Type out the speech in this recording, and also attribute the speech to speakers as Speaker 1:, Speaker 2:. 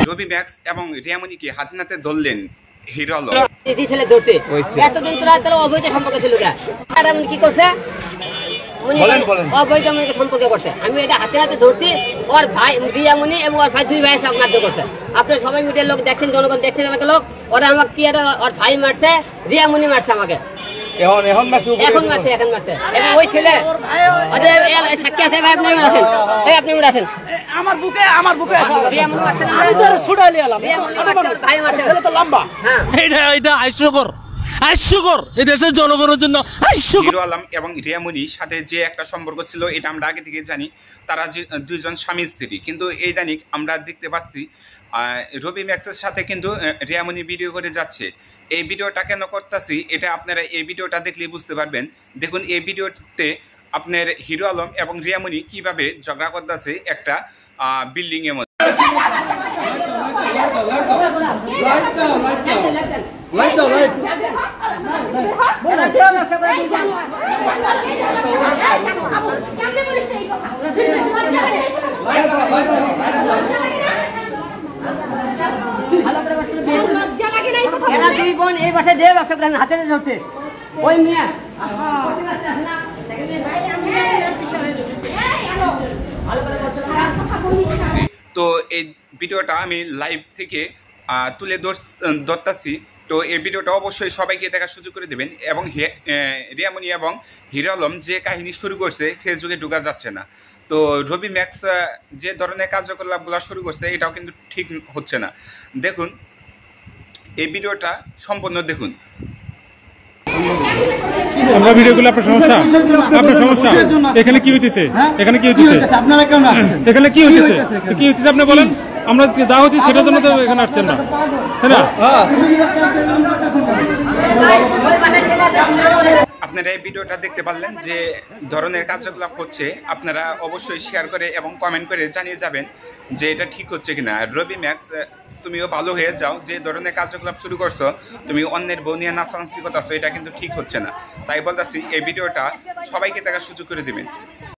Speaker 1: রবি max এবং রিয়ামণিকে হাতে নাতে ধরলেন হিরো আলম।
Speaker 2: ছেলে ধরতে এতদিন তোরা অবৈধ সম্পর্ক ছিল কি করছে, অবৈধ সম্পর্ক করছে। আমি এটা হাতে হাতে ধরছি, ওর ভাই রিয়ামণি এবং ওর ভাই দুই ভাই মারধর করছে। আপনার সবাই মিডিয়ার লোক দেখছেন, জনগণ দেখছেন, এলাকার লোক। ওরা আমাকে কি ওর ভাই মারছে, রিয়ামণি মারছে আমাকে, এখন মারছে। ওই ছেলে সাক্ষী আছে ভাই, আপনি আসেন, আপনি আসেন আমার বুকে ভাই মারছে লম্বা।
Speaker 3: এটা হাস্যকর, হাস্যকর এই দেশের জনগণের জন্য হাস্যকর।
Speaker 1: হিরো আলম এবং রিয়ামণির সাথে যে একটা সম্পর্ক ছিল এটা আমরা আগে থেকে জানি, তারা যে দুইজন স্বামী স্ত্রী। কিন্তু এই দানিক আমরা দেখতে পাচ্ছি রবি ম্যাক্সের সাথে কিন্তু রিয়ামণি ভিডিও করে যাচ্ছে। এই ভিডিওটা কেন করতেছি এটা আপনারা এই ভিডিওটা দেখলেই বুঝতে পারবেন। দেখুন এই ভিডিওতে আপনার হিরো আলম এবং রিয়ামণি কিভাবে ঝগড়া করতেছে একটা বিল্ডিং এর মধ্যে।
Speaker 2: এরা দুই বোন এই বাসায় দেব হাতে ধরছে ওই মেয়ে।
Speaker 1: তো এই ভিডিওটা আমি লাইভ থেকে তুলে ধরতেছি। তো এই ভিডিওটা অবশ্যই সবাইকে দেখার সুযোগ করে দেবেন। এবং রিয়ামণি এবং হিরো আলম যে কাহিনী শুরু করছে ফেসবুকে ঢোকা যাচ্ছে না। তো রবি ম্যাক্স যে ধরনের কার্যকলাপগুলো শুরু করছে এটাও কিন্তু ঠিক হচ্ছে না। দেখুন এই ভিডিওটা সম্পূর্ণ দেখুন।
Speaker 4: আমরা ভিডিওগুলো আপনার সমস্যা, আপনার সমস্যা এখানে কি হইতেছে, এখানে কি হইতেছে, আপনারা কেন আসছেন, এখানে কি হইতেছে, কি হইতেছে আপনি বলেন। আমরা যা হচ্ছে সেটার জন্য তো এখানে আসছেন না, তাই না?
Speaker 1: আপনারা এই ভিডিওটা দেখতে পারলেন যে ধরনের কার্যকলাপ হচ্ছে। আপনারা অবশ্যই শেয়ার করে এবং কমেন্ট করে জানিয়ে যাবেন যে এটা ঠিক হচ্ছে কিনা। রবি ম্যাক্স তুমিও ভালো হয়ে যাও, যে ধরনের কার্যকলাপ শুরু করছো, তুমি অন্যের বউ নিয়ে নাচানাচি করতেছো, এটা কিন্তু ঠিক হচ্ছে না। তাই বলতেছি এই ভিডিওটা সবাইকে দেখার সুযোগ করে দেবেন।